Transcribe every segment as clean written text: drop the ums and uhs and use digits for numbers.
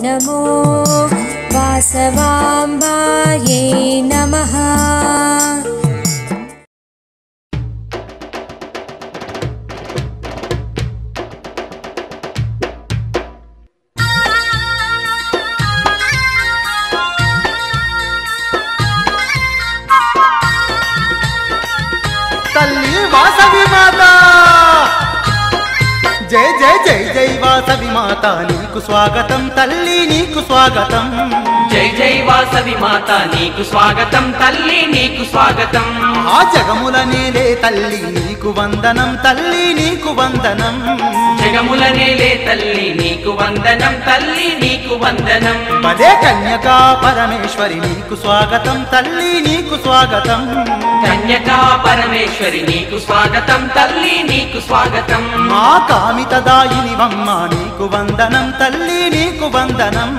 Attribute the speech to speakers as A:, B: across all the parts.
A: नमो वासवाम्बायै नमः।
B: तल्ली वासवी माता जय जय जय जय वासवी माता नीकु स्वागतं तल्ली नीकु स्वागतं
C: जय जय वासवी माता नीकु स्वागतं तल्ली नीकु स्वागतं
B: आ जगमुल नेले तल्ली नीकु वंदनं तल्ली नीकु वंदनं
C: जगमुल नेले तल्ली नीकु वंदनं तल्ली नीकु वंदनं
B: पदे कन्यका परमेश्वरी नीकु स्वागतं तल्ली नीकु स्वागतं
C: कन्यका परमेश्वरी नीकु स्वागतं तल्ली नीकु स्वागतं
B: मा कामितदायिनि वम्म नीकु वंदनं तल्ली नीकु वंदनं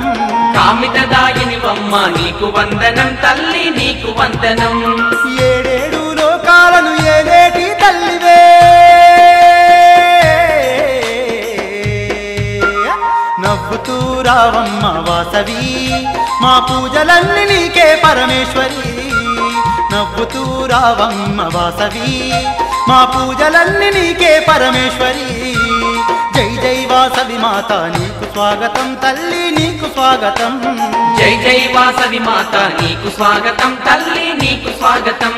C: कामितदायिनि वम्म नीकु वंदनं तल्ली नीकु वंदनं
B: ఏడేడు లోకాలను ఏలేటి తల్లివే నవ్వుతూ రావమ్మ వాసవి మా పూజలన్నీ నీకే పరమేశ్వరి నవ్వుతూ రావమ్మ వాసవి మా పూజలన్నీ నీకే పరమేశ్వరి జై జై వాసవి మాత నీకు స్వాగతం తల్లి నీకు స్వాగతం
C: जय जय वासवी माता नीकु स्वागतं तल्ली नीकु स्वागतं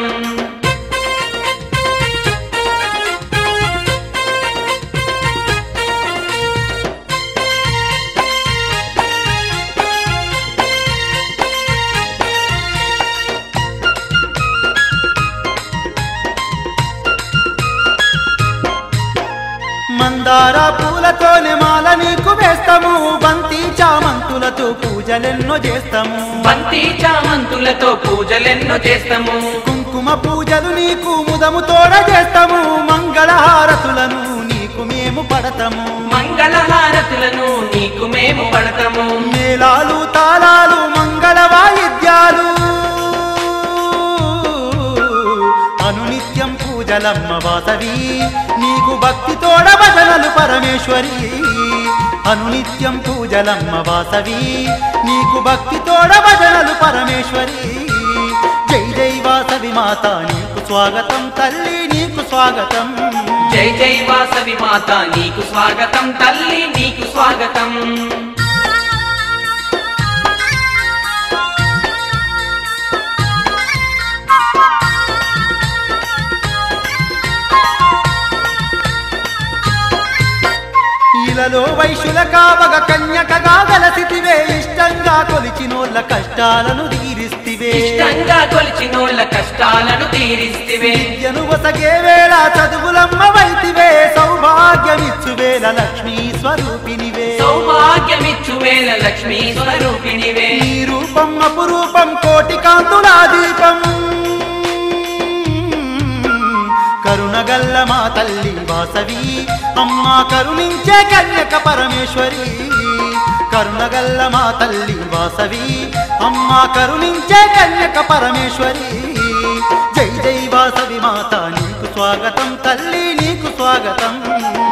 B: మందార పూలతోనే మాల నీకు వేస్తాము బంతి చామంతులతో పూజలెన్నో చేస్తాము
C: బంతి చామంతులతో పూజలెన్నో చేస్తాము
B: కుంకుమ పూజలు నీకు ముదము తోడ చేస్తాము మంగళహారతులను నీకు మేము పడతాము
C: మంగళహారతులను నీకు మేము పడతాము
B: మేళాలు తాళాలు మంగళ వాయిద్యాలు అనునిత్యం పూజలమ్మ వాసవి నీకు భక్తి తోడ భజనలు పరమేశ్వరి అనునిత్యం పూజలమ్మ వాసవి నీకు భక్తి తోడ భజనలు పరమేశ్వరి జై జై వాసవి మాత నీకు స్వాగతం తల్లి నీకు స్వాగతం
C: జై జై వాసవి మాత నీకు స్వాగతం తల్లి నీకు స్వాగతం
B: ఇలలో వైశ్యుల కావగ కన్యకగా గలసితివే ఇష్టంగా కొలిచినోళ్ళ కష్టాలను తీరిస్తివే
C: ఇష్టంగా కొలిచినోళ్ళ కష్టాలను తీరిస్తివే
B: విద్యను వసగే వేళ చదువులమ్మ వైతివే సౌభాగ్యమిచ్చు వేళ లక్ష్మీ స్వరూపినివే
C: సౌభాగ్యమిచ్చు వేళ లక్ష్మీ స్వరూపిణివే
B: నీ రూపం అపురూపం కోటి కాంతులా దీపం కరుణగల్ల మా తల్లి వాసవి అమ్మ కరుణించే కన్యక పరమేశ్వరి కరుణగల్ల మా తల్లి వాసవి అమ్మ కరుణించే కన్యక పరమేశ్వరి జై జై వాసవి మాత నీకు స్వాగతం తల్లి నీకు స్వాగతం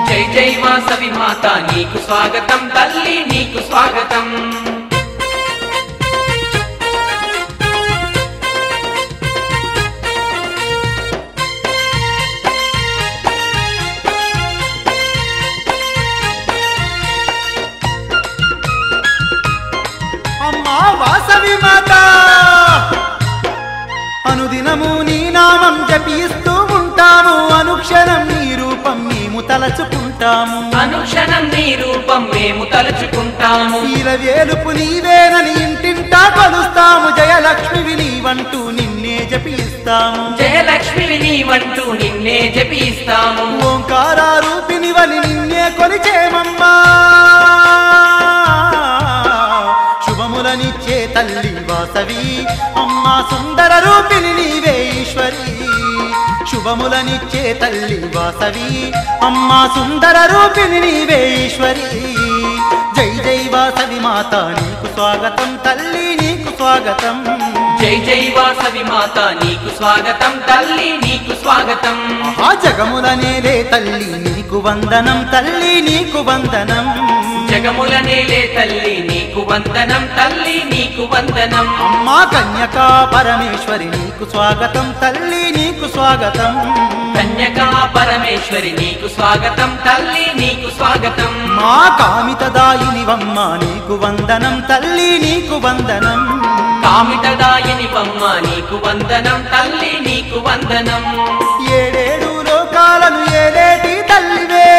C: జై జై వాసవి మాత నీకు స్వాగతం తల్లి నీకు స్వాగతం
B: అమ్మా వాసవి మాత అనుదినము నీ నామం జపిస్తూ ఉంటాము అనుక్షణం నీ రూపం మేము తలచుకుంటాము
C: అనుక్షణం నీ రూపం మేము తలుచుకుంటాము
B: ఈలవేలుపు నీవేనని ఇంటింటా కొలుస్తాము జయలక్ష్మివి నీవంటూ నిన్నే జపిస్తాము
C: జయలక్ష్మివి నీవంటూ నిన్నే జపిస్తాము
B: ఓంకార రూపినివని నిన్నే కొలిచేమమ్మా శుభములనిచ్చే తల్లి వాసవి అమ్మా సుందర రూపిణి నీవే ఈశ్వరి శుభములనిచ్చే తల్లి వాసవి అమ్మా సుందర రూపిణి నీవే ఈశ్వరి జై జై వాసవి మాత నీకు స్వాగతం తల్లి నీకు స్వాగతం
C: జై జై వాసవి మాత నీకు స్వాగతం తల్లి నీకు స్వాగతం
B: ఆ జగముల నేలే తల్లి నీకు వందనం తల్లి నీకు వందనం
C: జగముల నేలే తల్లి నీకు వందనం తల్లి నీకు వందనం
B: అమ్మా కన్యకా పరమేశ్వరి నీకు స్వాగతం తల్లి నీకు స్వాగతం
C: కన్యకా పరమేశ్వరి నీకు స్వాగతం తల్లి నీకు స్వాగతం
B: మా కామితదాయినివమ్మ నీకు వందనం తల్లి నీకు వందనం
C: కామితదాయినివమ్మ నీకు వందనం తల్లి నీకు వందనం
B: ఏడేడు లోకాలను ఏలేటి తల్లివే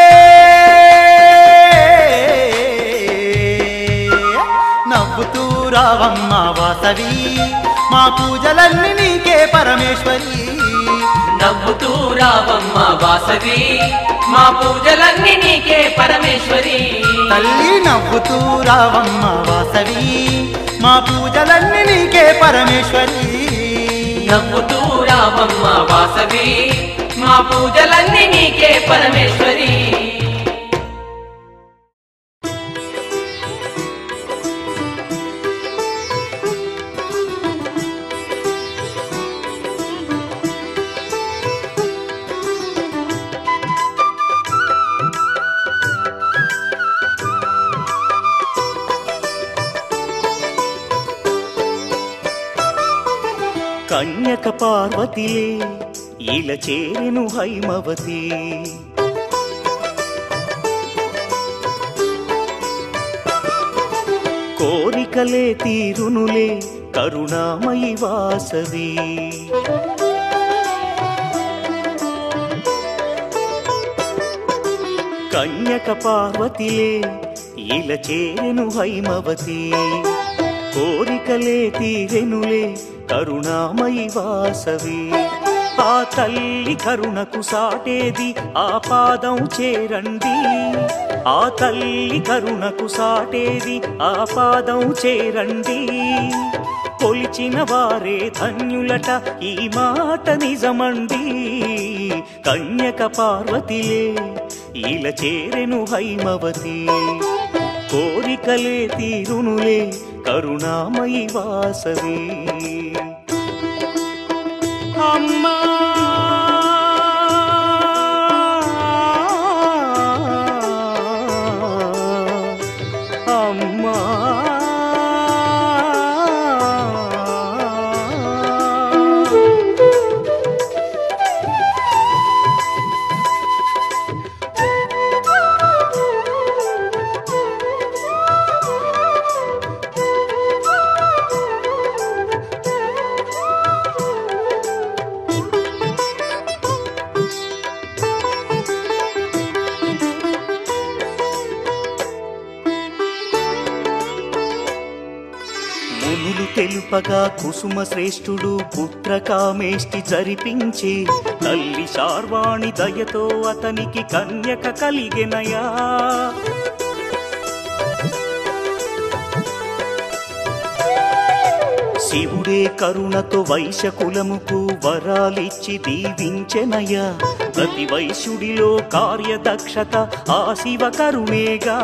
B: నవ్వుతూ రావమ్మ వాసవి మా పూజలన్నీ నీకే పరమేశ్వరి
C: నవ్వుతూ రావమ్మ వాసవి మా పూజలన్నీ నీకే పరమేశ్వరి
B: తల్లి నవ్వుతూ రావమ్మ వాసవి మా పూజలన్నీ నీకే పరమేశ్వరి
C: నవ్వుతూ రావమ్మ వాసవి మా పూజలన్నీ నీకే పరమేశ్వరి
D: కన్యక పార్వతిలే ఇలా చేరెను హైమవతి కోరికలే తీరునులే కరుణామయి వాసవి కన్యక పార్వతిలే ఇలా చేరెను హైమవతి కోరికలే తీరెనులే కరుణామయి వాసవి ఆ తల్లి కరుణకు సాటేది ఆ పాదం చేరండి ఆ తల్లి కరుణకు సాటేది ఆ పాదం చేరండి కొలిచిన వారే ధన్యులట ఈ మాట నిజమండి కన్యక పార్వతిలే ఇలా చేరెను హైమవతి కోరికలే తీరునులే కరుణామయి వాసవి అమ్మా అమ్మా తెలుపగా కుసుమ శ్రేష్ఠుడు పుత్రకామేష్టి జరిపించే తల్లి శార్వాణి దయతో అతనికి కన్యక కలిగెనయా శివుడే కరుణతో వైశ్యకులముకు వరాలిచ్చి దీవించెనయా ప్రతి వైశ్యుడిలో కార్యదక్షత ఆ శివ కరుణేగా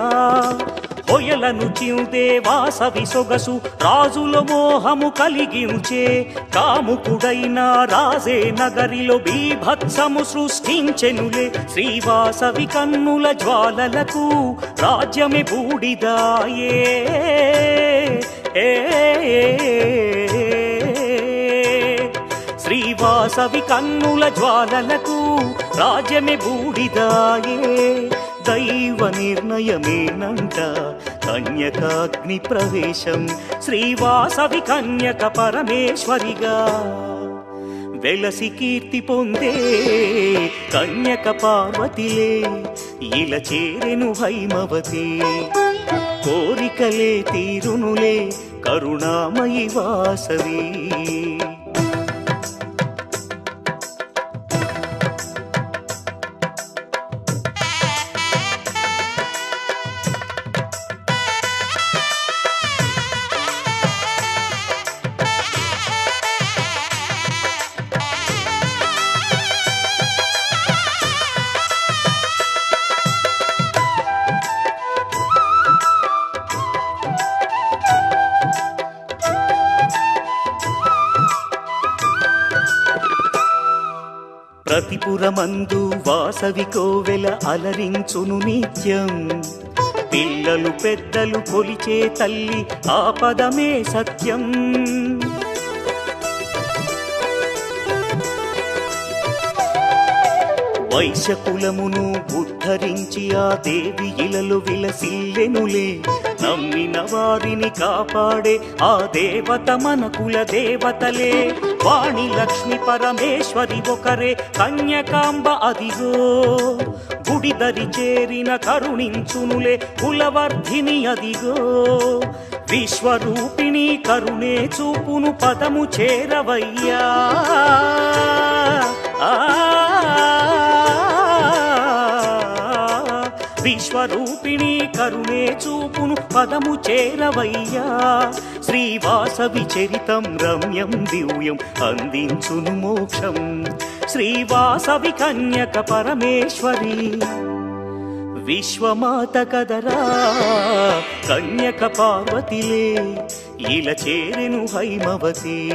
D: పొయలను చిందే వాసవి సొగసు రాజుల మోహము కలిగించే కాముకుడైన రాజే నగరిలో బీభత్సము సృష్టించెనులే శ్రీవాసవి కన్నుల జ్వాలలకు రాజ్యమే బూడిదాయే శ్రీవాసవి కన్నుల జ్వాలలకు రాజ్యమే బూడిదాయే దైవ నిర్ణయమేనంట కన్యకాగ్ని ప్రవేశం శ్రీవాసవి కన్యక పరమేశ్వరిగా వెలసి కీర్తి పొందే కన్యక పార్వతిలే ఇలా చేరెను హైమవతి కోరికలే తీరునులే కరుణామయి వాసవి ప్రతిపురమందు వాసవి కోవెల అలరించును నిత్యం పిల్లలు పెద్దలు కొలిచే తల్లి ఆ పదమే సత్యం. వైశ్యకులమును ఉద్ధరించి ఆ దేవి ఇలలో విలసిల్లెనులే. నమ్మిన వారిని కాపాడే ఆ దేవత మన కుల దేవతలే. వాణి లక్ష్మి పరమేశ్వరి ఒకరే కన్యకాంబ అదిగో. గుడిదరి చేరిన కరుణించునులే కులవర్ధిని అదిగో. విశ్వరూపిణి కరుణే చూపును పదము చేరవయ్యా. విశ్వరూపిణి కరుణే చూపును పదము చేరవయ్యా. శ్రీవాసవి చరితం రమ్యం దివ్యం అందించును మోక్షం. శ్రీవాసవి కన్యక పరమేశ్వరి విశ్వమాత కదరా కన్యక పార్వతిలే. ఇలా చేరెను హైమవతి.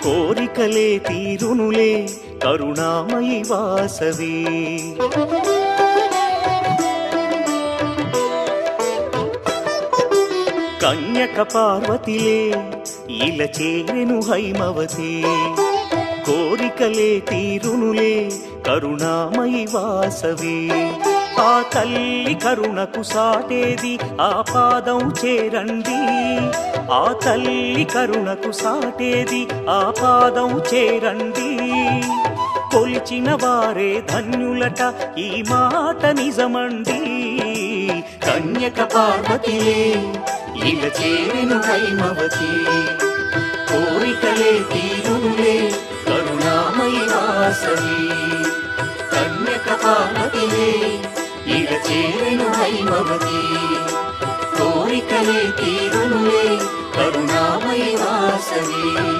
D: కోరికలే తీరునులే కరుణామయి వాసవి. కన్యక పార్వతిలే ఇలా చేరెను హైమవతి. కోరికలే తీరునులే కరుణామయి వాసవి. ఆ తల్లి కరుణకు సాటేది ఆ పాదం చేరండి. ఆ తల్లి కరుణకు సాటేది ఆ పాదం చేరండి. కొలిచిన వారే ధన్యులట ఈ మాట నిజమండి. కన్యక పార్వతిలే ఇలా చేరెను హైమవతి. కోరికలే తీరునులే కరుణామయి వాసవి. కన్యక పార్వతిలే ఇలా చేరెను హైమవతి. కోరికలే తీరునులే కరుణామయి వాసవి.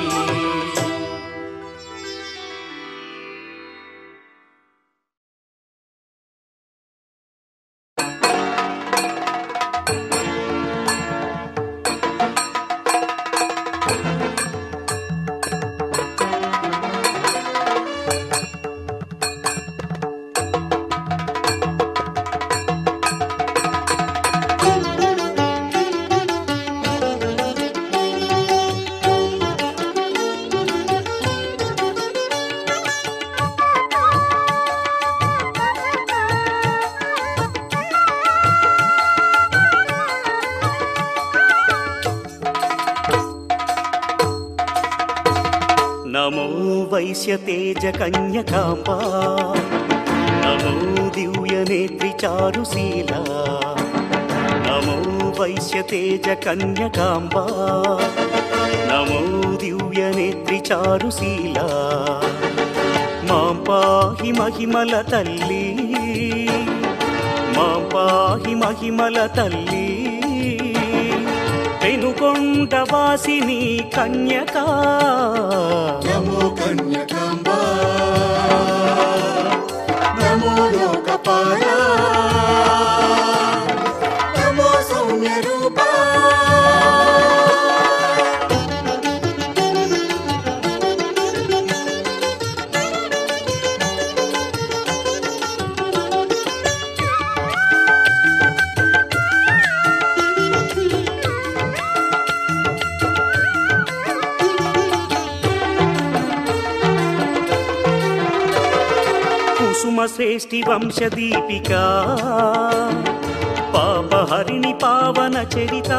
D: నమో వైశ్యతేజ కన్యకాంబ. నమో దివ్యనేత్రి చారుశీల. నమో వైశ్యతేజ కన్యకాంబ. నమో దివ్యనేత్రి చారుశీల. మాం పాహి మహిమల తల్లి. మాం పాహి మహిమల తల్లి. పెనుకొండ వాసిని కన్యకా.
E: నమో కన్యకాంబా. నమో లోకపాలా. నమో సౌమ్య రూపా.
D: కుసుమ శ్రేష్ఠి వంశదీపికా. పాపహరిణి పావన చరిత.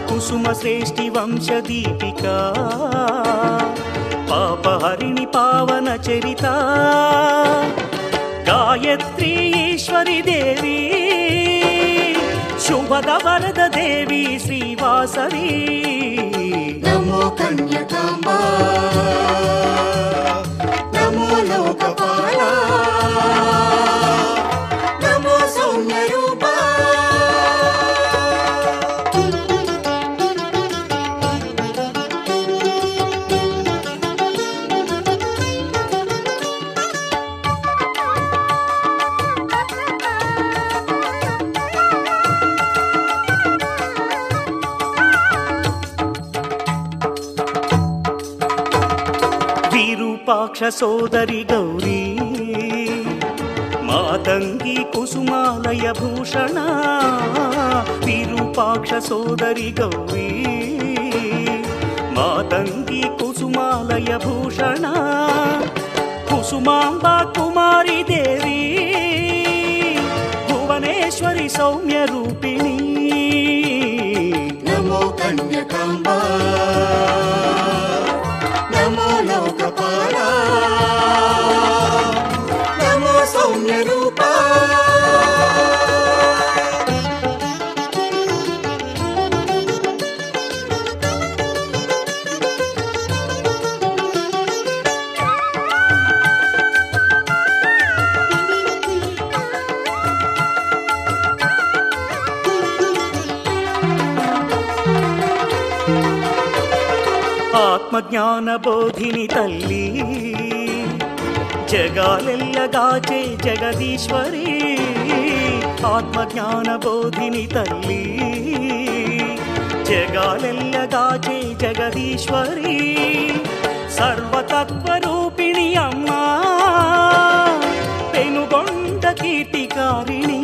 D: కుసుమ శ్రేష్ఠి వంశదీపికా. పాపహరిణి పావన చరిత. గాయత్రీ ఈశ్వరి దేవి. శుభద వరద దేవి శ్రీవాసవి.
E: నమో కన్యకాంబా. నమో లోకపాలా. నమో సౌమ్య రూపా.
D: సోదరి గౌరీ మాతంగి కుసుమాలయ భూషణ విరూపాక్ష సోదరి గౌరీ మాతంగి కుసుమాలయ భూషణ కుసుమాంబ కుమారి దేవి భువనేశ్వరి సౌమ్య రూపిణి
E: నమో కన్యకాంబ నమో లోకపాల నమో సౌమ్య రూప
D: ఆత్మజ్ఞాన బోధిని తల్లి జగాలెల్లగాచే జగదీశ్వరి ఆత్మజ్ఞాన బోధిని తల్లి జగాలెల్లగాచే జగదీశ్వరి సర్వతత్వరూపిణి అమ్మా పెనుగొండ కీర్తికారిణి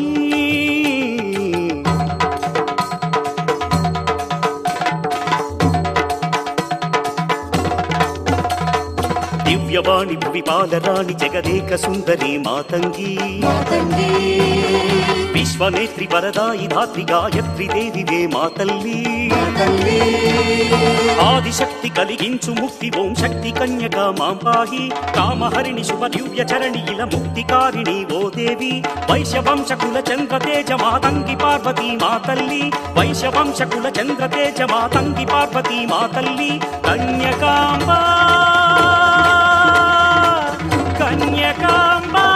D: దివ్యవాణి భువిపాలరాణి జగదేక సుందరి మాతంగి విశ్వనేత్రి వరదాయి ధాత్రి గాయత్రి దేవివే మాతల్లి ఆదిశక్తి కలిగించు ముక్తి ఓం శక్తి కన్యక మాంపాహి కామహరిణి శుభ దివ్య చరణి ఇల ముక్తికారిణి ఓ దేవి వైశ్యవంశకుల చంద్రతేజ మాతంగి పార్వతీ మాతల్లి వైశ్యవంశకుల చంద్రతేజ మాతంగి పార్వతీ మాతల్లి కన్యకాంబా కన్యకాంబా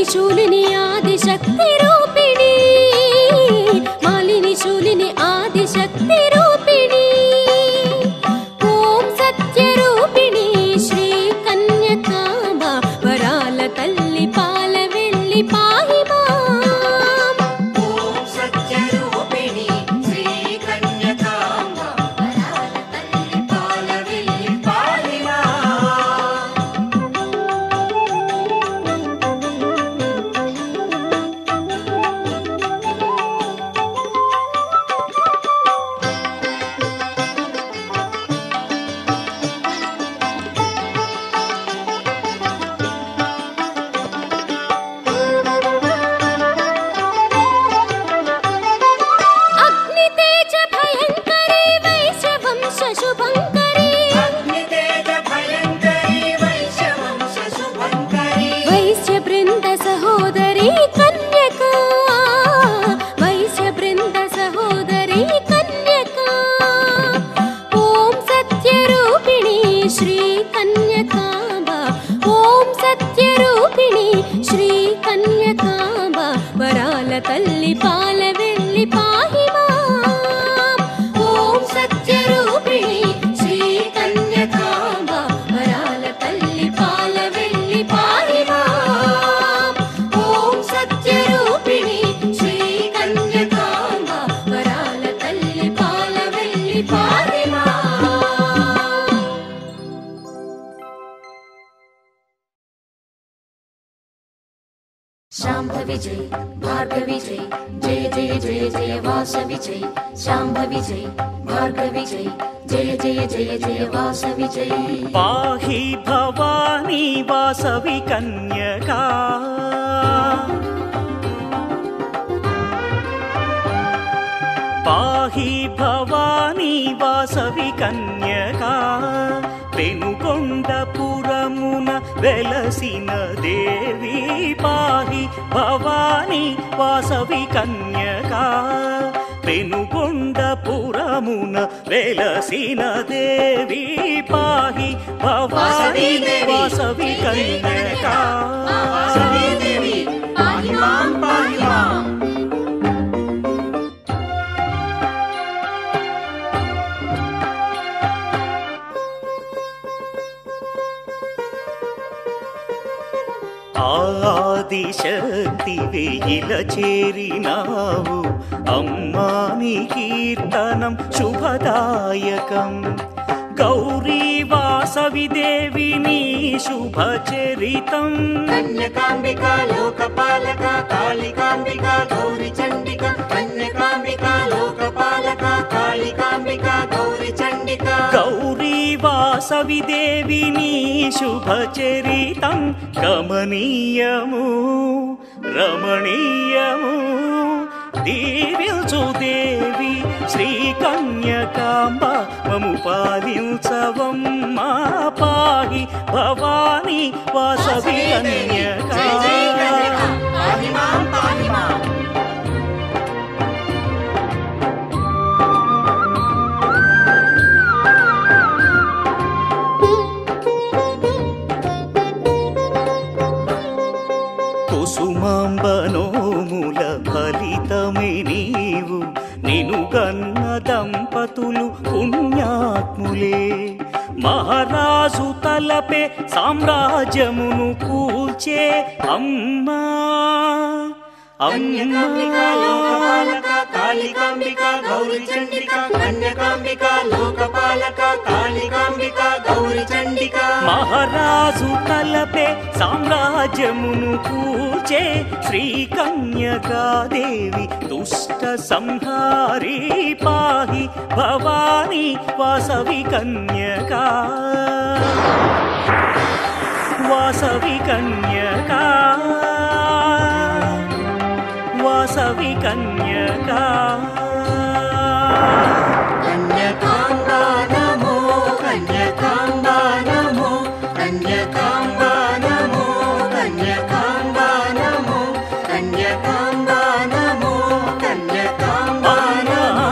A: మాలిని శూలిని ఆదిశక్తి రూపిణి మాలిని శూలిని ఆదిశక్తి రూపిణి ఓం సత్య రూపిణి శ్రీ కన్యకాంబ వరాల తల్లి పాల వెళ్ళి పాహి మాం
E: ఓం సత్య రూపిణి శ్రీ కన్యకాంబ వరాల తల్లి పాల వెళ్ళి పాహి
A: అగ్ని తేజ భయంకరి వైశ్య వంశ శుభంకరి
E: అగ్ని తేజ భయంకరి వైశ్య వంశ శుభంకరి
A: వైశ్య బృంద సహోదరి కన్యకా వైశ్య బృంద సహోదరి కన్యకా ఓం సత్య రూపిణి శ్రీ కన్యకాంబ ఓం సత్య రూపిణి శ్రీ కన్యకాంబ వరాల తల్లి పాల వెళ్ళి పాహి మాం ఓం సత్య రూపిణి శ్రీ కన్యకాంబ వరాల తల్లి పాల వెళ్ళి పాహి మాం ఓం సత్య రూపిణి శ్రీ కన్యకాంబ వరాల తల్లి పాల వెళ్ళి పాహి మాం
F: शाम्भवि जय भार्गवि जय जय जय जय जय वासवि जय शाम्भवि जय भार्गवि जय जय जय जय जय वासवि जय
D: पाहि भवानी वासवि कन्यका पाहि भवानी वासवि कन्यका पेनुगొండపురమున వెలసిన దేవి పాహి భవానీ వాసవి కన్యకా పెనుగొండపురమున వెలసిన దేవి పాహి భవానీ వాసవి కన్యకా
E: వాసవి దేవి పాహి మాం పాహి మాం
D: ఆదిశక్తి వేయిల చేరినావు అమ్మా నీ కీర్తనం శుభదాయకం గౌరీ వాసవి దేవి నీ శుభచరితం
E: కన్యకాంబికా లోకపాలక కాళికాంబికా గౌరి చండిక కన్యకాంబికా లోకపాలక కాళికాంబికా గౌరి చండిక
D: గౌరీ వాసవి దేవి నీ శుభచరితం గమనీయము రమణీయము దీవిల్చు దేవి శ్రీ కన్యకాంబ మము పాలించవమ్మా పాహి భవానీ వాసవి కన్యకా
E: పాహి మాం పాహి మాం
D: కుసుమాంబనోముల ఫలితమే నీవు నిను గన్న దంపతులు పుణ్యాత్ములే మహారాజు తలపే సామ్రాజ్యమును కూల్చే అమ్మా
E: కన్యకాంబికా లోకపాలక కాళికాంబికా గౌరి చండిక కన్యకాంబికా లోకపాలక కాళికాంబికా గౌరి చండిక
D: మహారాజు తలపే సామ్రాజ్యమును కూచే శ్రీ కన్యకాదేవి దుష్ట సంహారీ పాహి భవానీ వాసవి కన్యకా వాసవి కన్యకా వాసవి కన్యకా
E: కన్యకాంబా నమో కన్యకాంబా నమో కన్యకాంబా నమో కన్యకాంబా నమో కన్యకాంబా నమో కన్యకాంబా నమో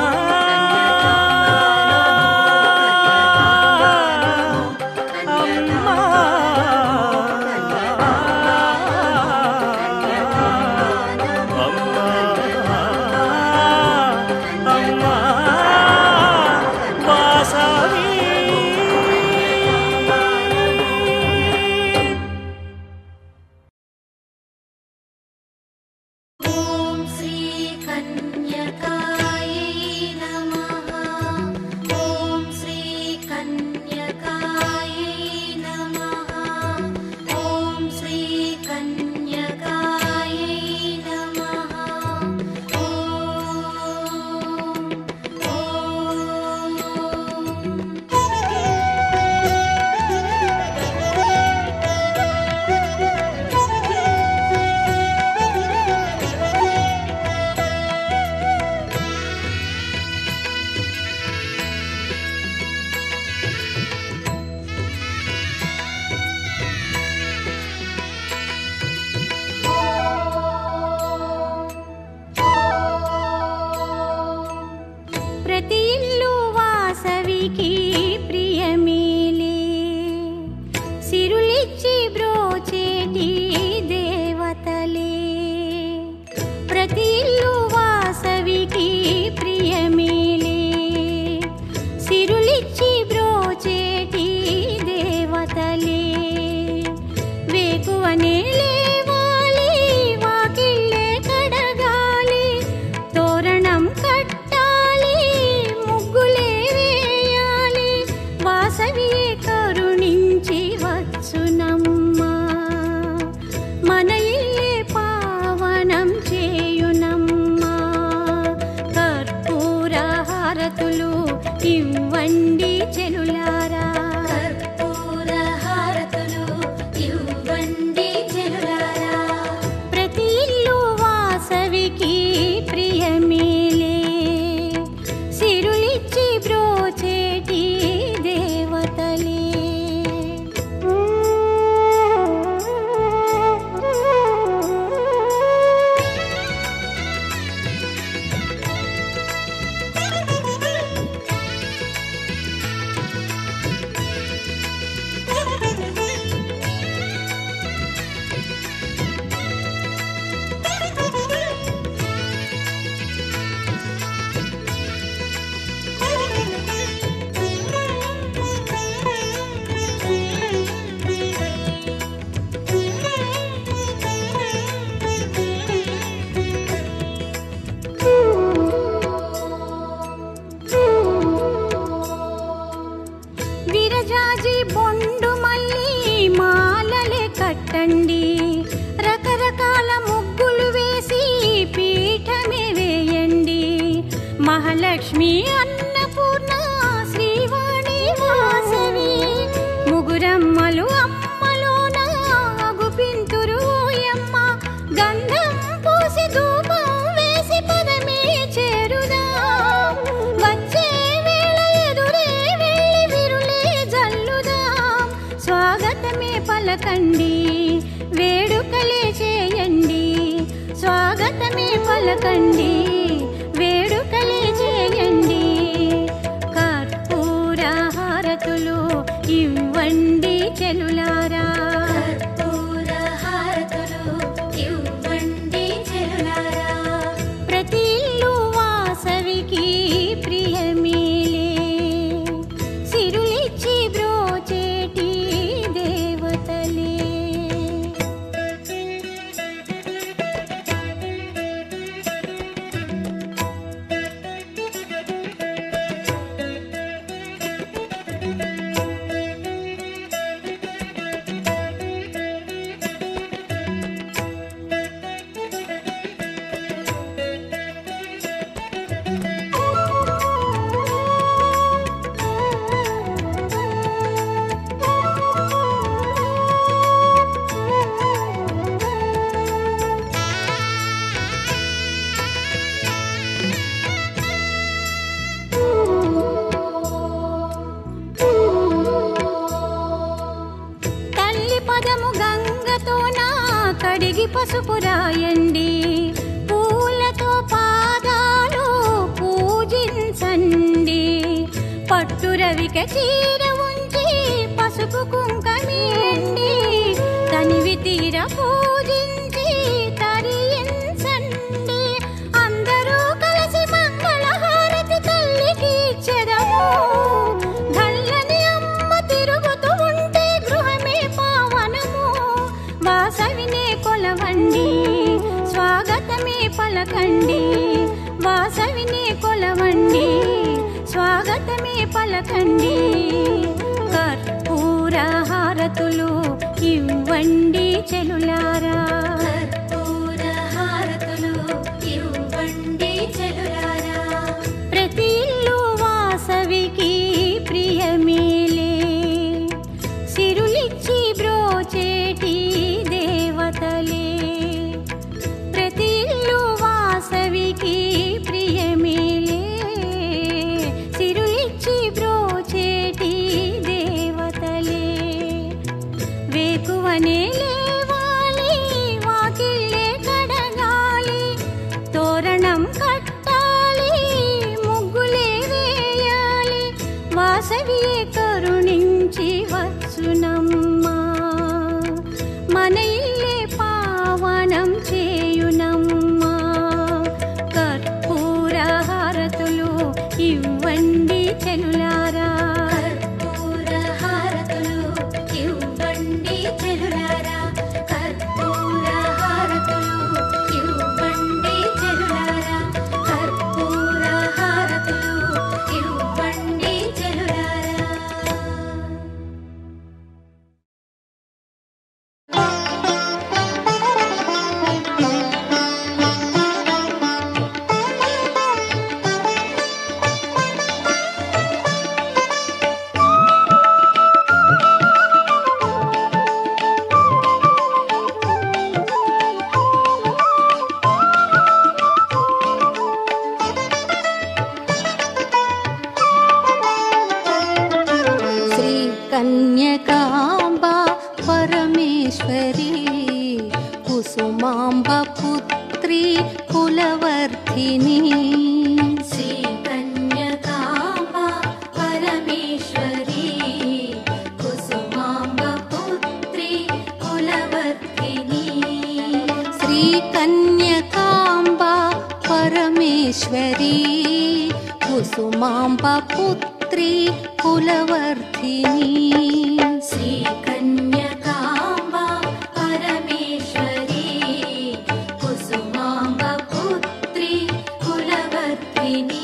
A: పలకండి, వేడుకలే చేయండి, స్వాగతమే పలకండి, వేడుకలే చేయండి. కర్పూర హారతులు ఇవ్వండి చెలులారా,
F: కర్పూర హారతులు ఇవ్వండి చెలులారా.
A: ప్రతి ఇల్లు వాసవికి ప్రియమేలే, సిరులిచ్చి బ్రోచేటి దేవతలే. తల్లి పదము గంగతో నా కడిగి పసుపు రాయండి, పూలతో పాదాలు పూజించండి. పట్టు రవిక చీర ఉంచి పసుపు కుంకమేయండి, తనివి తీర పూజించి తరించండి. అందరూ కలిసి మంగళ హారతి తల్లికి ఇచ్చెదము, గల్లని అమ్మ తిరుగుతూ ఉంటే గృహమే పావనము. వాసవినే కొలవండి, స్వాగతమే పలకండి, వాసవినే కొలవండి, స్వాగతమే పలకండి. కర్పూర హారతులు ఇవ్వండి చెలులారా,
F: కర్పూర హారతులు ఇవ్వండి చెలులారా.
A: ప్రతి ఇల్లు వాసవికి ప్రియమేలే, సిరులిచ్చి బ్రోచేటి దేవతలే. ప్రతి ఇల్లు వాసవికి ప్రియమేలే, సిరులిచ్చి బ్రోచేటి దేవతలే. వేకువనే లేవాలి, వాకిళ్ళే కడగాలి, తోరణం కట్టాలి, ముగ్గులే వేయాలి. వాసవియే కరుణించి వచ్చునమ్మా, మన ఇల్లే పావనం చేయునమ్మా. కర్పూర హారతులు ఇవ్వండి చెలులారా,
F: కర్పూర హారతులు ఇవ్వండి చెలులారా. కర్పూర హారతులు ఇవ్వండి చెలులారా. కర్పూర హారతులు ఇవ్వండి చెలులారా.
A: శ్రీ కన్యకాంబా పరమేశ్వరీ, కుసుమాంబ పుత్రి కులవర్ధిని.
F: శ్రీ కన్యకాంబ పరమేశ్వరీ, కుసుమాంబ పుత్రి కులవర్ధిని.
A: శ్రీ కన్యకాంబ పరమేశ్వరీ, కుసుమాంబ పుత్రి కులవర్ధిని.
F: శ్రీ కన్యకాంబ పరమేశ్వరీ, కుసుమాంబ పుత్రి కులవర్ధిని.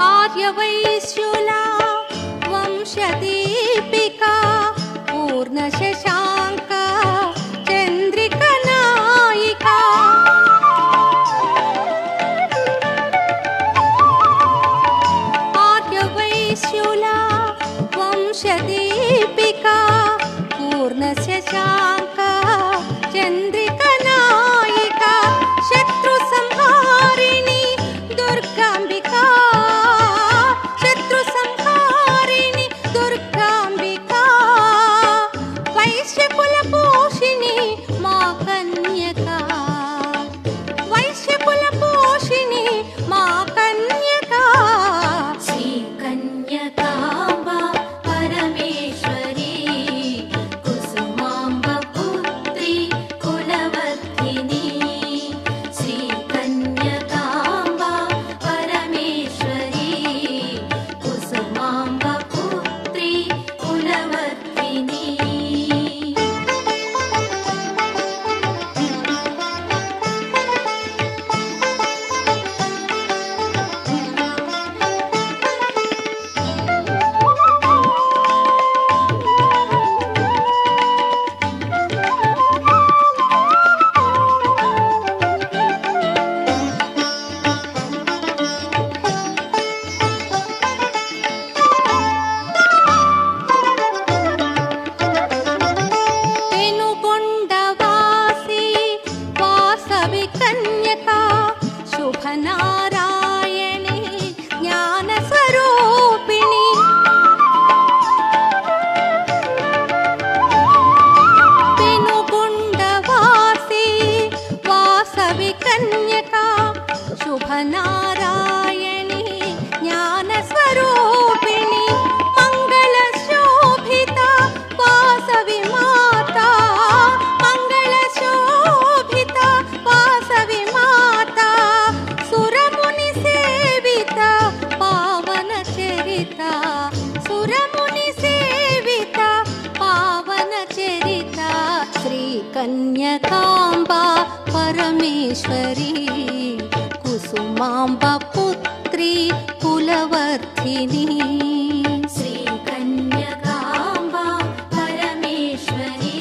A: ఆర్యవైశ్యుల వంశదీపిక పూర్ణశశాంక చంద్రిక నాయిక ఆర్యవైశ్యుల వంశదీపిక పూర్ణశశాంక చంద్రిక నాయిక శత్రు సంహారిణి దుర్గాంబిక శత్రు సంహారిణి దుర్గాంబిక వైశ్యకుల పోషిణి మా కన్యక వైశ్యకుల పోషిణి మా కన్యక
F: శ్రీ కన్యకాంబ పరమేశ్వరి కుసుమాంబ పుత్రి కులవర్ధిని శ్రీ కన్యకాంబ పరమేశ్వరి కుసుమాంబ పుత్రి కులవర్ధిని
A: పెనుగొండవాసి వాసవి కన్యక శుభనారాయణి జ్ఞాన స్వరూపిణి పెనుగొండవాసి వాసవి కన్యక శుభనారాయణి జ్ఞాన స్వరూపిణి మంగళ శోభిత వాసవి మాత మంగళ శోభిత వాసవి మాత సురముని సేవిత పావన చరిత సురముని సేవిత పావన చరిత శ్రీ కన్యకాంబ పరమేశ్వరి కుసుమాంబ పుత్రి కులవర్ధిని
F: శ్రీ కన్యకాంబ పరమేశ్వరి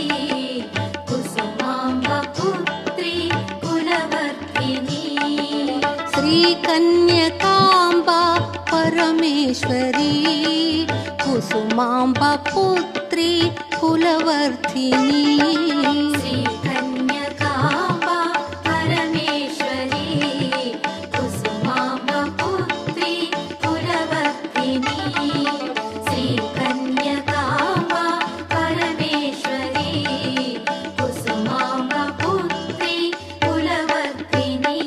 F: కుసుమాంబ పుత్రి కులవర్ధిని
A: శ్రీ కన్యకాంబ పరమేశ్వరి కుసుమాంబ పుత్రి కులవర్ధిని
F: శ్రీ కన్యకాంబ పరమేశ్వరి కుసుమాంబ పుత్రి కులవర్ధిని శ్రీ కన్యకాంబ పరమేశ్వరి కుసుమాంబ పుత్రి కులవర్ధిని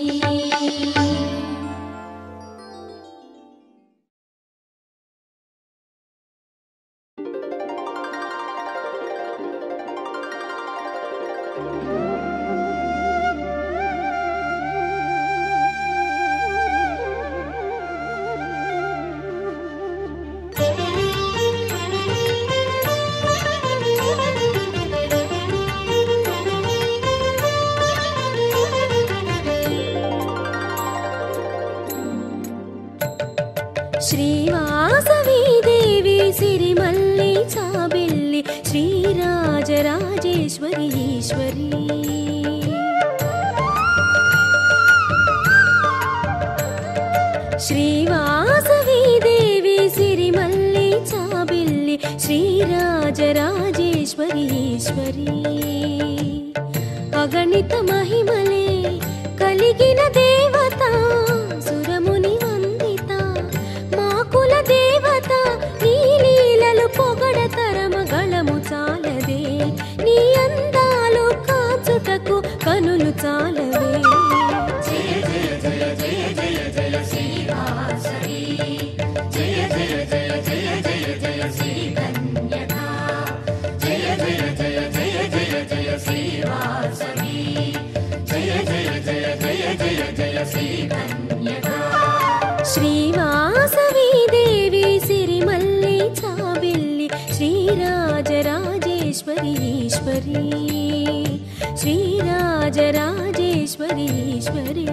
G: శ్రీవాసవి దేవి సిరిమల్లి చాబిల్లి శ్రీరాజరాజేశ్వరి ఈశ్వరి శ్రీవాసవి దేవి సిరిమల్లి చాబిల్లి శ్రీరాజరాజేశ్వరి ఈశ్వరి అగణిత మహిమలే కలిగిన దేవత సురముని వందిత మా కుల దేవత నీ లీలలు పొగడతరమగళము చాలదే నీ అందాలు కాచుటకు కనులు చాలవే
F: జయ జయ జయ జయ జయ జయ శ్రీవాసవి జయ జయ జయ జయ జయ జయ శ్రీ కన్యకా జయ జయ జయ జయ జయ జయ శ్రీవాసవి జయ జయ జయ జయ జయ జయ శ్రీ కన్యకా
G: శ్రీవాసవి దేవి సిరిమల్లి చాబిల్లి శ్రీరాజరాజేశ్వరి ఈశ్వరి శ్రీరాజరాజేశ్వరి ఈశ్వరి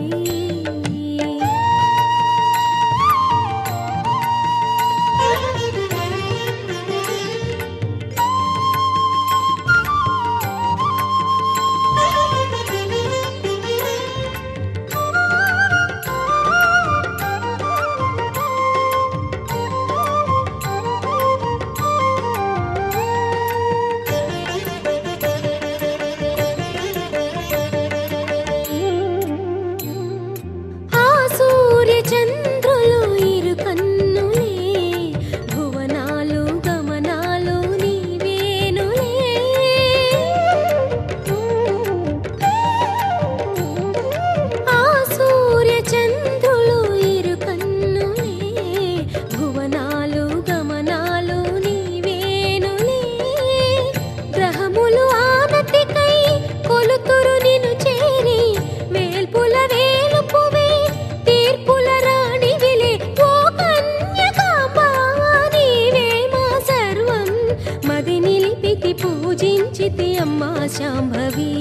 G: మది నిలిపితి పూజించితి అమ్మా శాంభవి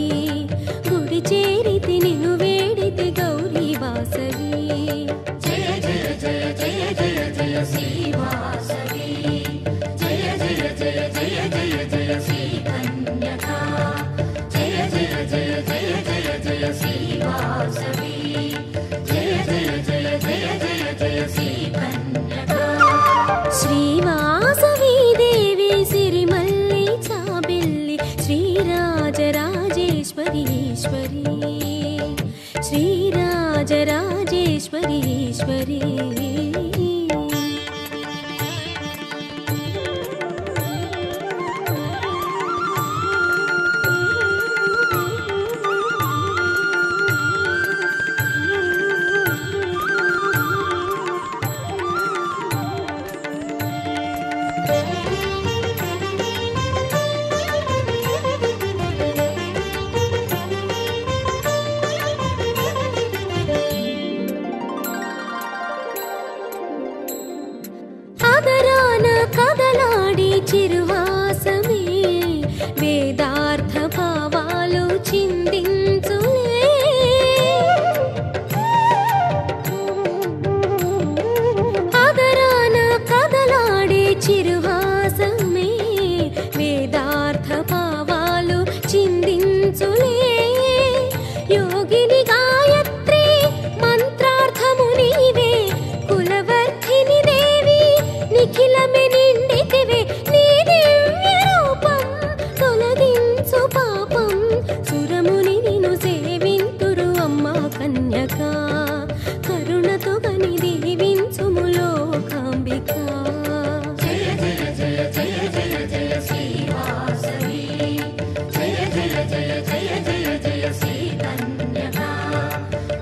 G: గుడి చేరితి నిన్ను వేడితి గౌరీ వాసవి
F: జయ జయ జయ జయ జయ జయ శ్రీ వాసవి జయ జయ జయ జయ జయ జయ శ్రీ కన్యకా జయ జయ జయ జయ జయ జయ శ్రీ వాసవి జయ జయ జయ జయ జయ జయ శ్రీ కన్యకా
G: శ్రీవాసవి దేవి సిరిమల్లి చాబిల్లి శ్రీరాజరాజేశ్వరి ఈశ్వరి శ్రీరాజరాజేశ్వరి ఈశ్వరి ఆదరాన కదలాడి చిరువాసమే వేదార్థ భావాలు చిందించులే ఆదరాన కదలాడి చిరువాసమే వేదార్థ భావాలు చిందించులే యోగిని గాయత్రి మంత్రార్థము నీవే కులవర్ధిని దేవి నిఖిలమే నిండితివే నీ దివ్య రూపం తొలగించు పాపం సురముని నిన్ను సేవింతురు అమ్మా కన్యకా కరుణతో గని దీవించుము లోకాంబిక
F: జయ జయ జయ జయ జయ జయ శ్రీ వాసవి జయ జయ జయ జయ జయ జయ శ్రీ కన్యకా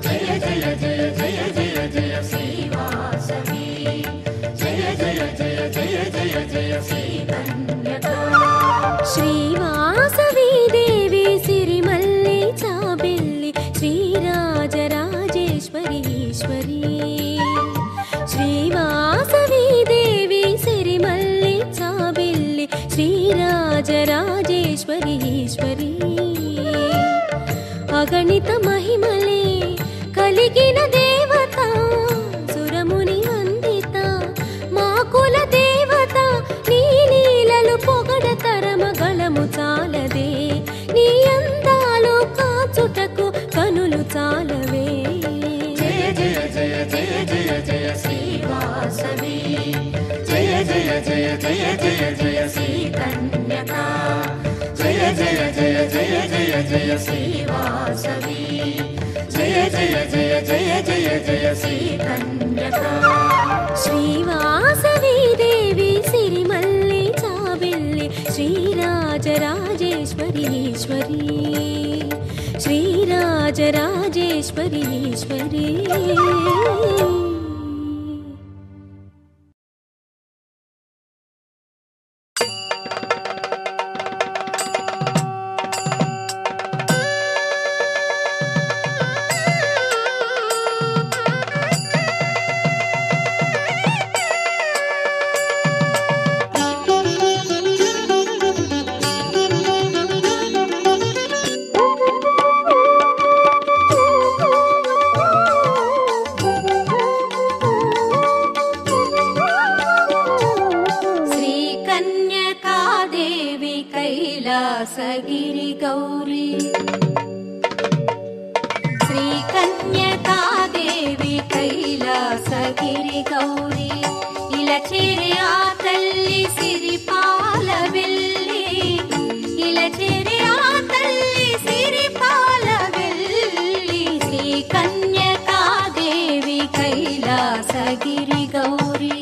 F: జయ జయ జయ జయ జయ జయ శ్రీ వాసవి జయ జయ జయ జయ జయ జయ శ్రీ కన్యకా
G: శ్రీవాసవి దేవి సిరిమల్లి చాబిల్లి శ్రీరాజరాజేశ్వరి ఈశ్వరి శ్రీవాసవి దేవి సిరిమల్లి చాబిల్లి శ్రీరాజరాజేశ్వరి ఈశ్వరి అగణిత మహిమలే కలిగిన దేవత సురముని వందిత మా కుల దేవత నీ లీలలు పొగడతరమగలము చాలదే నీ అందాలు కాచుటకు కనులు చాలవే
F: జయ జయ జయ జయ జయ జయ శ్రీ వాసవి జయ జయ జయ జయ జయ జయ శ్రీ కన్యకా జయ జయ జయ జయ జయ జయ శ్రీ వాసవి జయ జయ జయ జయ జయ జయ శ్రీ కన్యకా
G: శ్రీవాసవి దేవి సిరిమల్లి చాబిల్లి శ్రీరాజరాజేశ్వరి ఈశ్వరి శ్రీరాజరాజేశ్వరి ఈశ్వరి
A: శ్రీకన్యకాదేవి కైలాసగిరి గౌరీ శ్రీకన్యకాదేవి కైలాసగిరి గౌరీ ఇలా చేరి ఆ తల్లి సిరిపాల వెళ్ళి ఇలా చేరి ఆ తల్లి సిరిపాల వెళ్ళి శ్రీకన్యకాదేవి కైలాసగిరి గౌరీ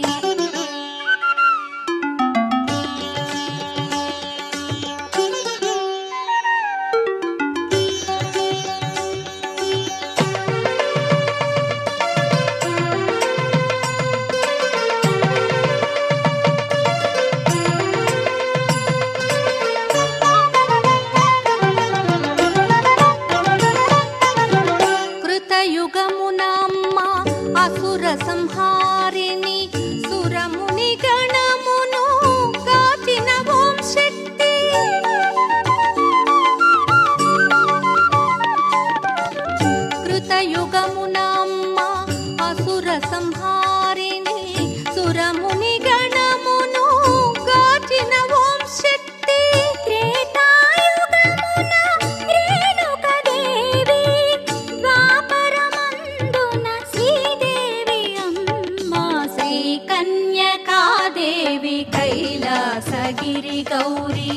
A: సగిరి గౌరీ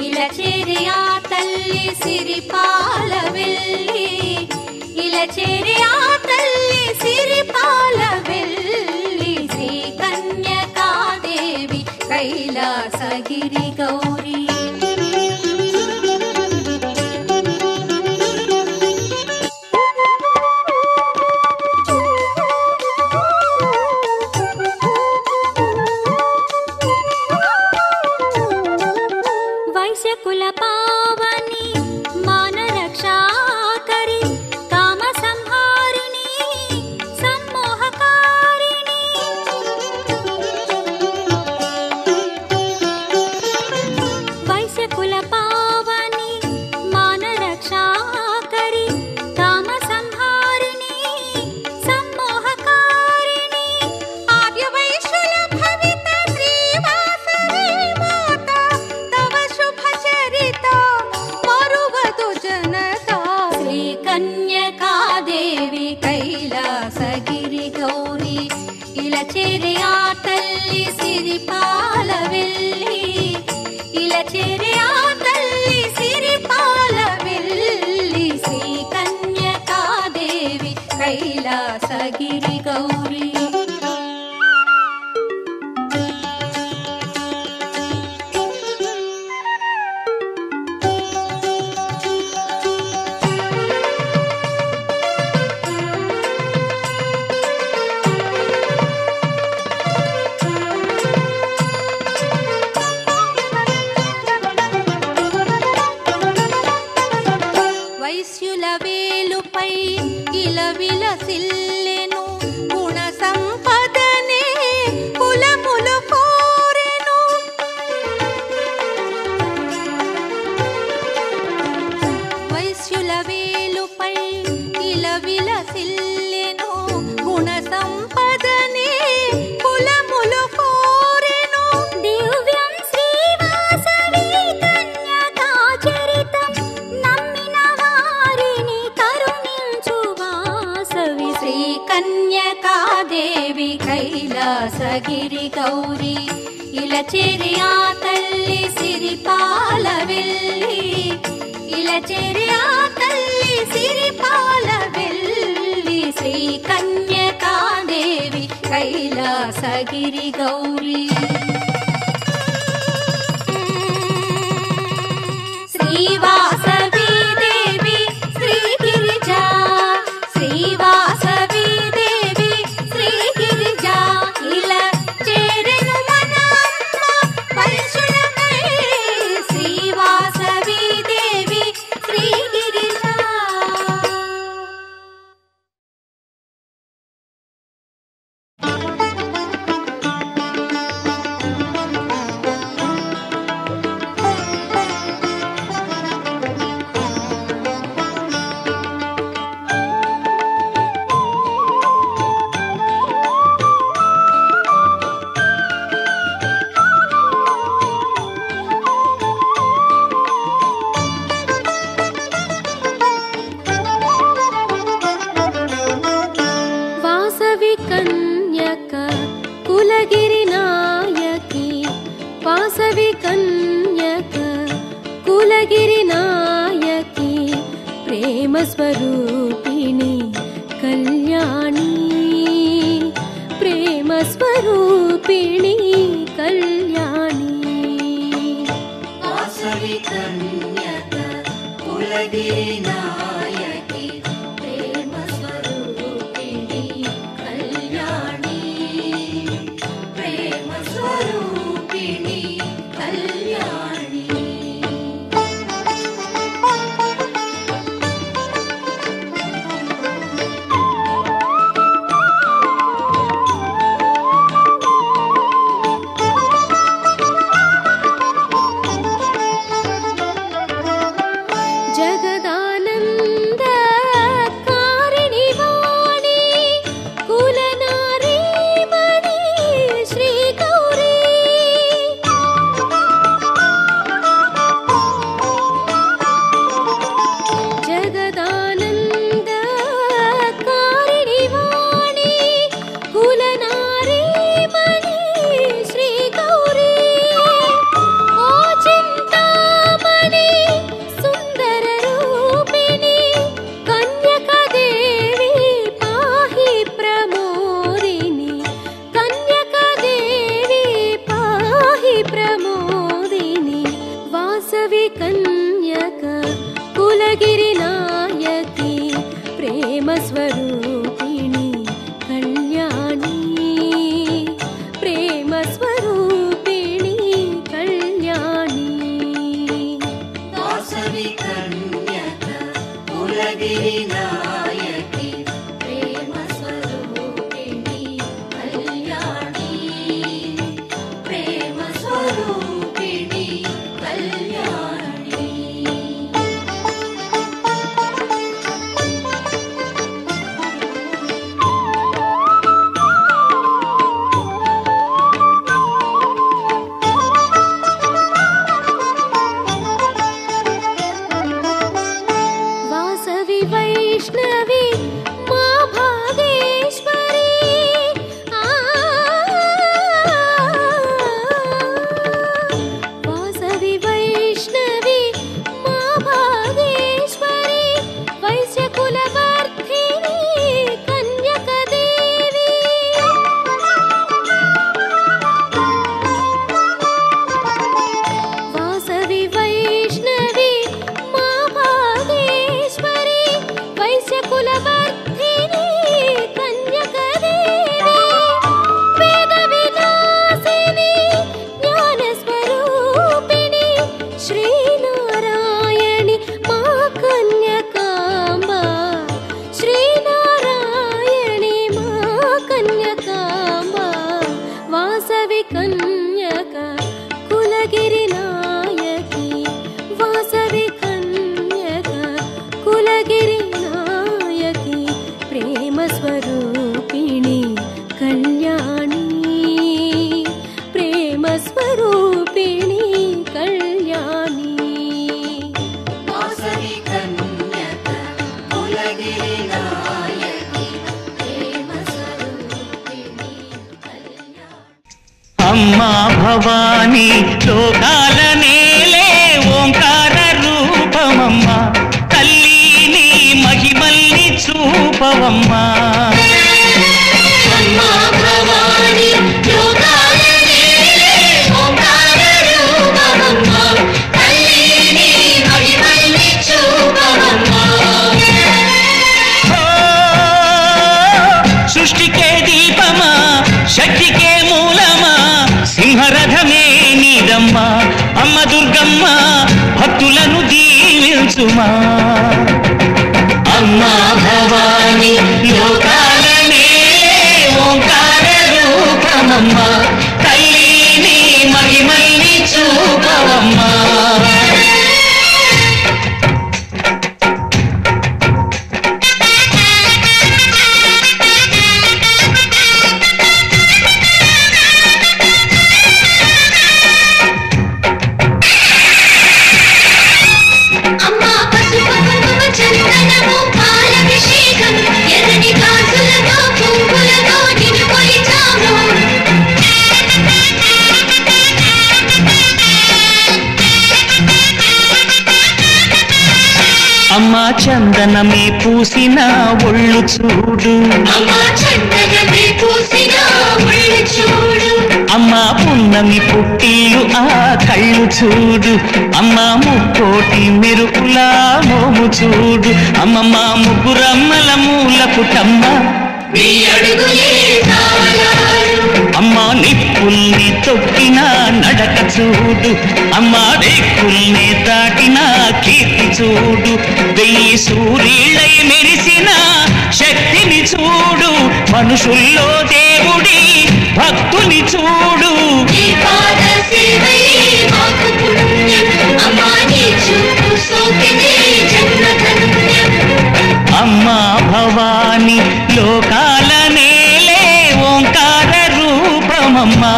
A: ఇలా చేరి ఆ తల్లి సిరిపాల వెళ్ళి ఇలా చేరి ఆ తల్లి సిరిపాల వెళ్ళి శ్రీ కన్యకాదేవి కైలాసగిరి గౌరీ
G: కుల పావని మాన రక్షాకరి కామ సంహారిణి సమ్మోహకారిణి వైశ్య కుల పావని మాన రక్షాకరి కామ సంహారిణి సమ్మోహకారిణి ఆర్య వైశ్యుల భవిత శ్రీవాసవి మాత తవ శుభ
A: కన్యకాదేవి కైలాసగిరి గౌరీ ఇలా చేరి ఆ తల్లి సిరిపాల వెళ్ళి ఇలా చేరి ఆ తల్లి సిరిపాల వెళ్ళి శ్రీ కన్యకాదేవి కైలాసగిరి గౌరీ వైశ్యుల వేలుపై ఇలా విలసిల్లెను గుణ సంపదనే కులములు కోరెను వైశ్యుల వేలుపై ఇలా విలసిల్లెను గుణ సంపదనే కులములు కోరెను
G: దివ్యం శ్రీవాసవి కన్యకా చరితం నమ్మిన వారిని కరుణించు వాసవి
A: శ్రీ కన్యకాదేవి కైలాసగిరి గౌరీ ఇలా చేరి ఆ తల్లి సిరిపాల వెళ్ళి ఇలా చేరి ఆ తల్లి సిరిపాల వెళ్ళి శ్రీ కన్యకాదేవి కైలాసగిరి గౌరీ శ్రీవాసవి దేవి శ్రీగిరిజా శ్రీవాసవి దేవి శ్రీగిరిజా ఇలా చేరెను మన అమ్మ వైశ్యులకై శ్రీవాసవి దేవి శ్రీగిరిజా
G: వాసవి కన్యక కులగిరి నాయకి వాసవి కన్యక కులగిరి నాయకి ప్రేమ స్వరూపిణి కళ్యాణి ప్రేమ స్వరూపిణి కళ్యాణి
F: వాసవి కన్యక కులగిరి నాయకి ప్రేమ స్వరూపిణి కళ్యాణి ప్రేమ స్వరూపిణి కళ్యాణి
G: జగదానంద కారిణి వాణి కులనారీ మణి శ్రీ గౌరీ
F: कुलगिरिनायकी प्रेम स्वरूपिणी कल्याणी प्रेम स्वरूपिणी कल्याणी
G: वासवि वैष्णवी मा भागेश्वरी वासवि वैष्णवी मा भागेश्वरी वैश्यकुलवर्धिनी कन्यकदेवी वासवि वैष्णवी मा भागेश्वरी वैश्यकुलवर्धिनी कन्यकदेवी वेदविलासिनी ज्ञानस्वरूपिणी श्रीनारायणि मा कन्यकाम्बा श्रीनारायणि मा कन्यकाम्बा वासवि कन्यका कुलगिरिनायकी वासवि कन्यका कुलगिरिनायकी प्रेम स्वरूपिणी कल्याणी प्रेम स्वरूपिणी कल्याणी
F: वासवि कन्यका कुलगिरिनायकी प्रेम स्वरूपिणी कल्याणी
H: అమ్మా భవానీ లోకాల నేలే ఓంకార రూపమమ్మా తల్లి నీ మహిమల్ని చూపవమ్మా
F: అమ్మా భవాని లోకాల నేలే ఓంకార రూపమమ్మా తల్లి నీ మహిమల్ని చూపవమ్మా
H: ఓ, సృష్టికే దీపమా శక్తికే మూలమా సింహరథమే నీదమ్మా అమ్మ దుర్గమ్మ భక్తులను దీవించుమా అమ్మా భవాని లోకాల నేలే ఓంకార రూపమమ్మా తల్లి నీ మహిమల్ని చూపవమ్మా
F: అమ్మా పసుపు కుంకుమ చందనము పాలభిషేకం ఎర్రని గాజులతో పువ్వులతో నిన్ను కొలిచాము
H: అమ్మా చందనమే పూసిన ఒళ్ళు చూడు
F: అమ్మా చందనమే పూసిన ఒళ్ళు చూడు
H: అమ్మా పున్నమి పుట్టిల్లు ఆ కళ్ళు చూడు అమ్మా ముక్కోటి మెరుపుల మోము చూడు అమ్మమ్మ ముగ్గురమ్మల మూల పుటమ్మ
F: నీ అడుగులే తాళాలు
H: అమ్మా నిప్పుల్ని తొక్కిన నడక చూడు అమ్మా రేకుల్ని దాటిన కీర్తి చూడు వెయ్యి సూర్యులై మెరిసిన శక్తిని చూడు మనుషుల్లో దేవుడి భక్తుని చూడు
F: నీ పాద సేవయే మాకు పుణ్యం అమ్మా నీ చూపు సోకినే జన్మ ధన్యం
H: అమ్మా భవాని లోకాల నేలే ఓంకార రూపమమ్మా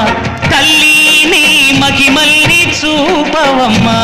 H: తల్లి నీ మహిమల్ని చూపవమ్మా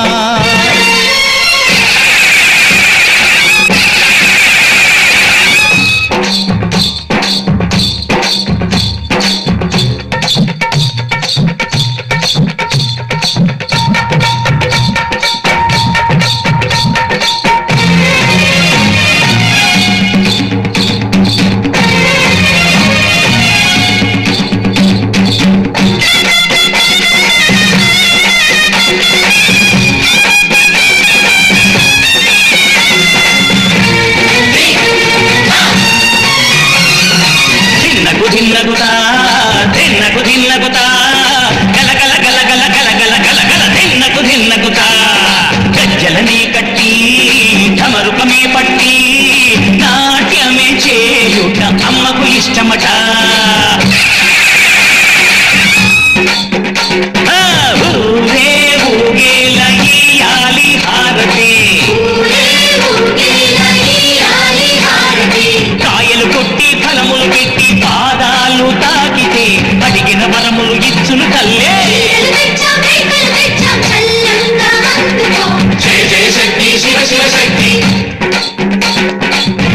F: శక్తి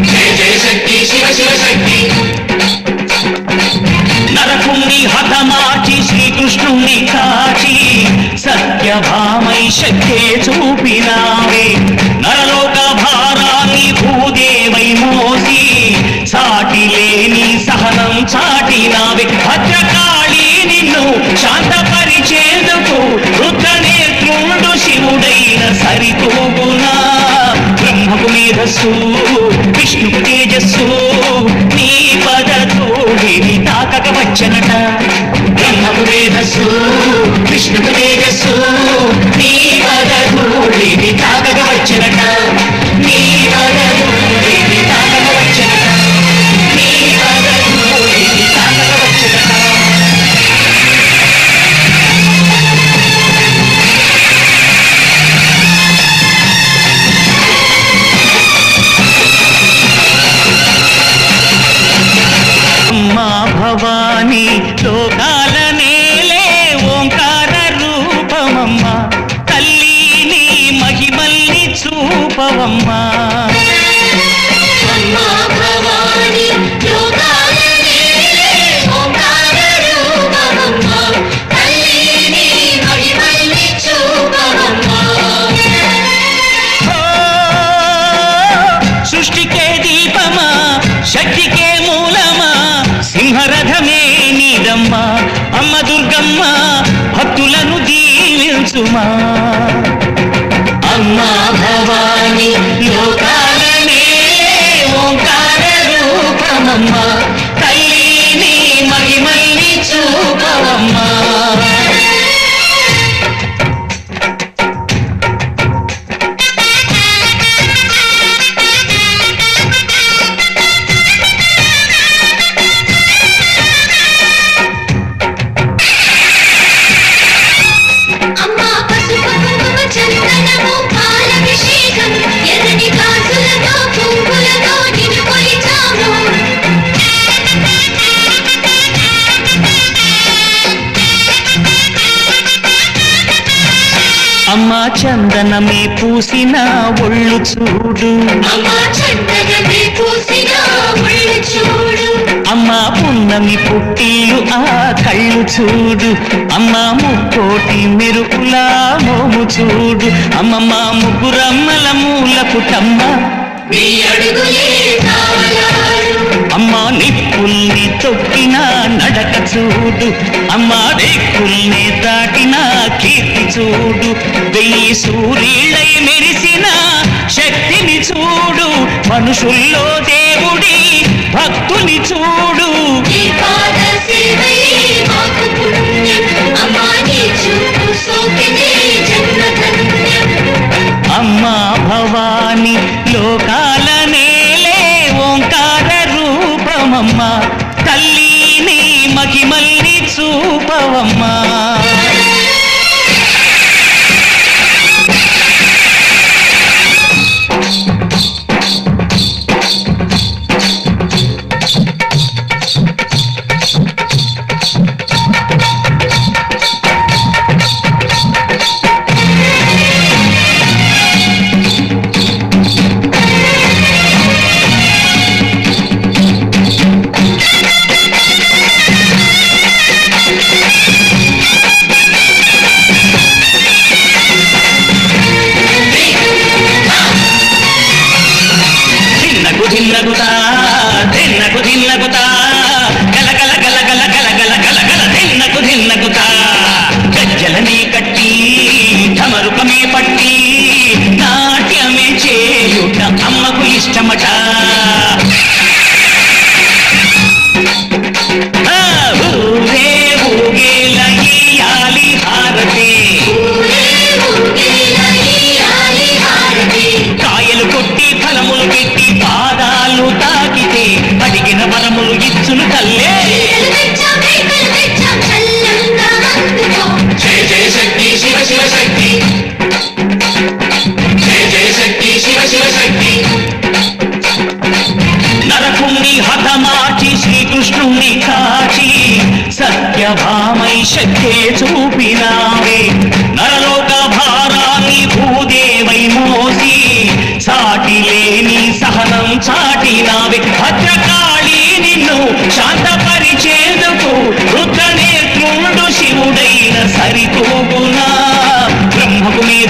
F: జయ జయ శక్తి శివ శివ శక్తి
H: నరకుణ్ణి హతమార్చి శ్రీకృష్ణుణ్ణి కాచి సత్యభామై శక్తే చూపినావే నరలోక భారాన్ని భూదేవై మోసి సాటి లేని సహనం చాటినావే భద్రకాళి నిన్ను శాంతపరిచేందుకు రుద్రనేత్రుండు శివుడైన సరితూగునా బ్రహ్మకు మేధస్సు విష్ణుకు తేజస్సు నీ పదతోడిని తాకక వచ్చనట
F: బ్రహ్మకు మేధస్సు విష్ణుకు తేజస్సు నీ పదతోడిని తాకక వచ్చనట నీ పదతోడిని తాకక వచ్చనట నీ పదతోడిని తాకక వచ్చనట
H: అమ్మా భవాని లోకాల నేలే ఓంకార రూపమమ్మ తల్లి నీ మహిమల్ని చూపవమ్మా
F: అమ్మా భవాని లోకాల నేలే ఓంకార రూపమమ్మ తల్లి నీ మహిమల్ని చూపవమ్మా
H: సృష్టికే దీపమా శక్తికే మూలమా సింహరథమే నీదమ్మా అమ్మ దుర్గమ్మ భక్తులను దీవించుమా
F: అమ్మా భవాని లోకాల నేలే ఓంకార రూపమమ్మ తల్లి నీ మహిమల్ని చూపవమ్మా అమ్మా పసుపు కుంకుమ చందనము పాలభిషేకం ఎర్రని గాజులతో పువ్వులతో నిన్ను కొలిచాము
H: అమ్మ చందనమే పూసిన ఒళ్ళు చూడు
F: అమ్మా చందనమే పూసిన ఒళ్ళు చూడు
H: అమ్మ పున్నమి పుట్టిలు ఆ కళ్ళు చూడు అమ్మ ముక్కోటి మెరుపుల మోము చూడు అమ్మమ్మ ముగ్గురమ్మల మూల పుటమ్మ
F: నీ అడుగులే తాళాలు
H: అమ్మ నిప్పుల్ని తొక్కిన నడక చూడు అమ్మ రేకుల్ని దాటిన కీర్తి చూడు వెయ్యి సూర్యులై మెరిసిన శక్తిని చూడు మనుషుల్లో దేవుడి భక్తుని చూడు
F: నీ పాద సేవయే మాకు పుణ్యం అమ్మా నీ చూపు సోకినే జన్మధన్యం
H: అమ్మా భవాని లోకాల నేలే ఓంకార రూపమమ్మ తల్లి నీ మహిమల్ని చూపవమ్మా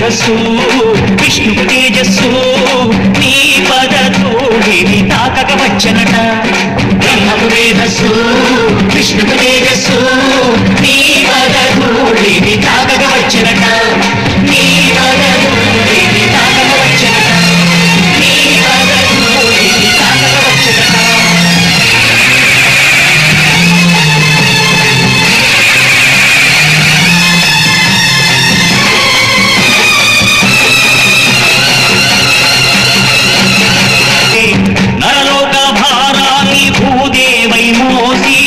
H: మేధస్సు విష్ణుకు తేజస్సు నీ పద ధూళిని తాకక వచ్చనట బ్రహ్మకు మేధస్సు విష్ణుకు తేజస్సు నీ పద ధూళిని తాకక వచ్చనట నీ పద ధూళిని తాకక వచ్చనట నీ పద ధూళిని తాకక వచ్చనట నరలోక భారాన్ని భూదేవై మోసి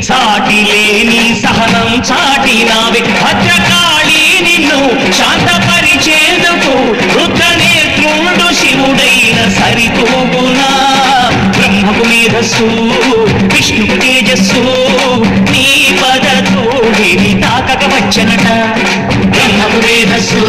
H: సాటి లేని సహనం చాటినావే భద్రకాళి నిన్ను శాంతపరిచేందుకు రుద్రనేత్రుడు శివుడైన సరితూగునా బ్రహ్మకు మేధస్సు విష్ణుకు తేజస్సు నీ పద ధూళిని తాకక వచ్చనట బ్రహ్మకు మేధస్సు